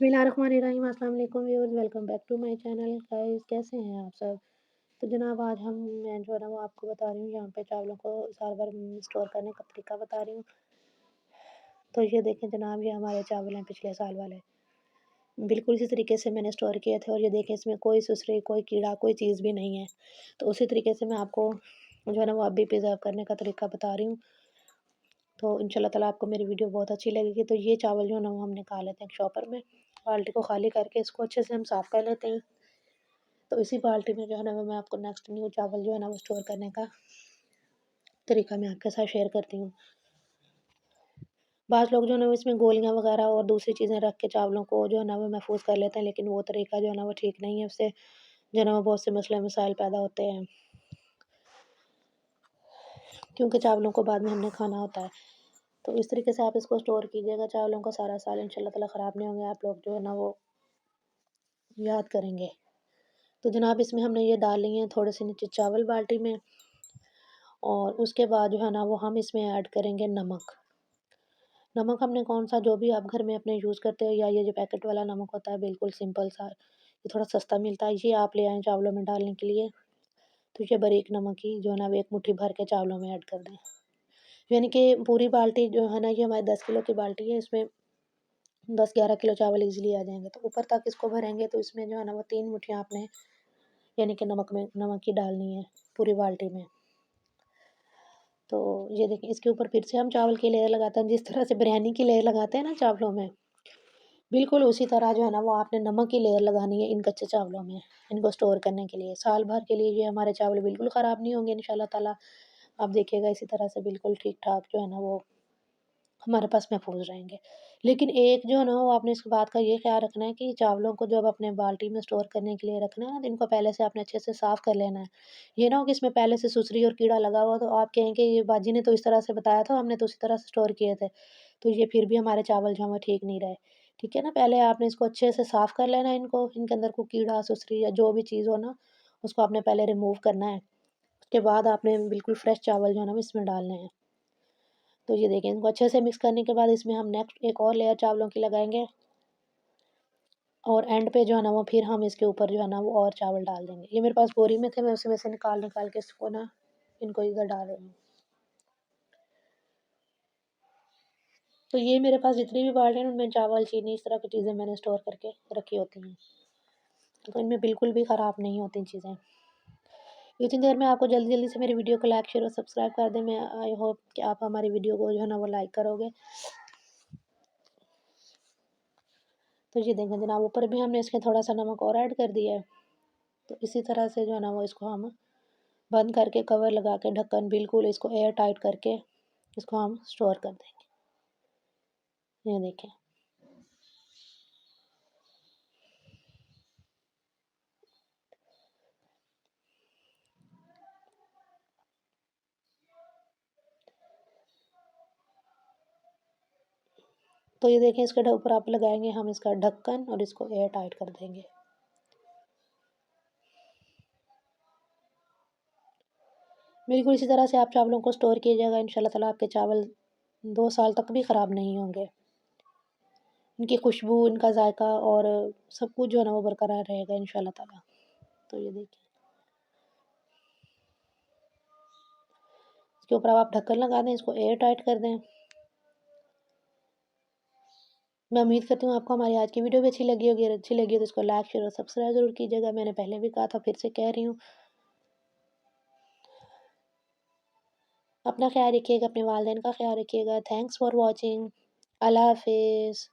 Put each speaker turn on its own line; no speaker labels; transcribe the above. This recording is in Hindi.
बिस्मिल्लाहिर्रहमानिर्रहीम अस्सलाम वालेकुम viewers welcome back to my channel guys कैसे हैं आप सब। तो जनाब आज मैं जो है ना वो आपको बता रही हूँ यहाँ पे चावलों को साल भर स्टोर करने का तरीका बता रही हूँ। तो ये देखें जनाब ये हमारे चावल हैं पिछले साल वाले, बिल्कुल इसी तरीके से मैंने स्टोर किए थे और ये देखें इसमें कोई सुसरी कोई कीड़ा कोई चीज़ भी नहीं है। तो उसी तरीके से मैं आपको जो है ना वो अब भी प्रिजर्व करने का तरीका बता रही हूँ। तो इंशाल्लाह ताला आपको मेरी वीडियो बहुत अच्छी लगेगी। तो ये चावल जो है ना वो हम निकाल लेते हैं एक शॉपर में, बाल्टी को खाली करके इसको अच्छे से हम साफ़ कर लेते हैं। तो इसी बाल्टी में जो है ना वो मैं आपको नेक्स्ट न्यू चावल जो है ना वो स्टोर करने का तरीका मैं आपके साथ शेयर करती हूँ। बाज़ लोग जो है ना वो इसमें गोलियाँ वगैरह और दूसरी चीज़ें रख के चावलों को जो है ना वो महफूज़ कर लेते हैं, लेकिन वो तरीका जो है ना वो ठीक नहीं है। उससे जो है ना वो बहुत से मसले मसाइल पैदा होते हैं, क्योंकि चावलों को बाद में हमने खाना होता है। तो इस तरीके से आप इसको स्टोर कीजिएगा, चावलों को सारा साल इंशाल्लाह ताला ख़राब नहीं होंगे, आप लोग जो है ना वो याद करेंगे। तो जनाब इसमें हमने ये डाल लिए हैं थोड़े से नीचे चावल बाल्टी में, और उसके बाद जो है ना वो हम इसमें ऐड करेंगे नमक। नमक हमने कौन-सा जो भी आप घर में अपने यूज़ करते हो, या ये जो पैकेट वाला नमक होता है बिल्कुल सिंपल सा, ये थोड़ा सस्ता मिलता है, ये आप ले आएँ चावलों में डालने के लिए। तो ये बारीक नमक ही जो है ना वो 1 मुट्ठी भर के चावलों में ऐड कर दें। यानी कि पूरी बाल्टी जो है ना ये हमारी 10 किलो की बाल्टी है, इसमें 10-11 किलो चावल ईज़िली आ जाएँगे। तो ऊपर तक इसको भरेंगे तो इसमें जो है ना वो 3 मुट्ठियाँ आपने यानी कि नमक की डालनी है पूरी बाल्टी में। तो ये देखिए इसके ऊपर फिर से हम चावल की लेयर लगाते हैं, जिस तरह से बिरयानी की लेयर लगाते हैं ना चावलों में, बिल्कुल उसी तरह जो है ना वो आपने नमक की लेयर लगानी है इन कच्चे चावलों में, इनको स्टोर करने के लिए। साल भर के लिए ये हमारे चावल बिल्कुल ख़राब नहीं होंगे इंशाल्लाह ताला। आप देखिएगा इसी तरह से बिल्कुल ठीक-ठाक जो है ना वो हमारे पास महफूज़ रहेंगे। लेकिन एक जो है ना वो आपने इस बात का ये ख़्याल रखना है कि चावलों को जब अपने बाल्टी में स्टोर करने के लिए रखना है ना, तो इनको पहले से आपने अच्छे से साफ़ कर लेना है। ये ना हो कि इसमें पहले से सुसरी और कीड़ा लगा हुआ, तो आप कहें कि ये बाजी ने तो इस तरह से बताया था, हमने तो उसी तरह से स्टोर किए थे। तो ये फिर भी हमारे चावल जो हैं वो ठीक नहीं रहे। ठीक है ना? पहले आपने इसको अच्छे से साफ़ कर लेना है इनको, इनके अंदर कोई कीड़ा, सुसरी या जो भी चीज़ हो ना, उसको आपने पहले रिमूव करना है। उसके बाद आपने बिल्कुल फ्रेश चावल जो है ना वो इसमें डालने हैं। तो ये देखिए इनको अच्छे से मिक्स करने के बाद इसमें हम नेक्स्ट एक और लेयर चावलों की लगाएँगे, और एंड पे जो है ना वो फिर हम इसके ऊपर जो है ना वो और चावल डाल देंगे। ये मेरे पास बोरी में थे, मैं उसी में से निकाल-निकाल के इसको ना इनको इधर डाल रही हूँ। तो ये मेरे पास जितनी भी बाल्टी हैं उनमें चावल, चीनी इस तरह की चीज़ें मैंने स्टोर करके रखी होती हैं। तो इनमें बिल्कुल भी ख़राब नहीं होती चीज़ें। इतनी देर में आपको जल्दी-जल्दी से मेरी वीडियो को लाइक, शेयर और सब्सक्राइब कर दें। मैं आई होप कि आप हमारी वीडियो को जो है ना वो लाइक करोगे। तो ये देखें जनाब ऊपर भी हमने इसके थोड़ा-सा नमक और ऐड कर दिया है। तो इसी तरह से जो है ना वो इसको हम बंद करके कवर लगा के ढक्कन बिल्कुल इसको एयर टाइट करके इसको हम स्टोर कर देंगे। ये देखें। तो ये देखें इसके ऊपर आप लगाएँगे हम इसका ढक्कन और इसको एयर टाइट कर देंगे। बिल्कुल इसी तरह से आप चावलों को स्टोर कीजिएगा, इंशाल्लाह ताला आपके चावल 2 साल तक भी ख़राब नहीं होंगे। इनकी खुशबू, इनका जायका और सब कुछ जो है ना वो बरकरार रहेगा इंशाल्लाह ताला। तो ये देखिए, इसके ऊपर अब आप ढक्कन लगा दें, इसको एयर टाइट कर दें। मैं उम्मीद करती हूँ आपको हमारी आज की वीडियो भी अच्छी लगी होगी, और अच्छी लगी हो तो इसको लाइक, शेयर और सब्सक्राइब ज़रूर कीजिएगा। मैंने पहले भी कहा था, फिर से कह रही हूँ। अपना ख़्याल रखिएगा, अपने वालिदैन का ख़्याल रखिएगा। Thanks for watching. अल्लाह हाफ़िज़।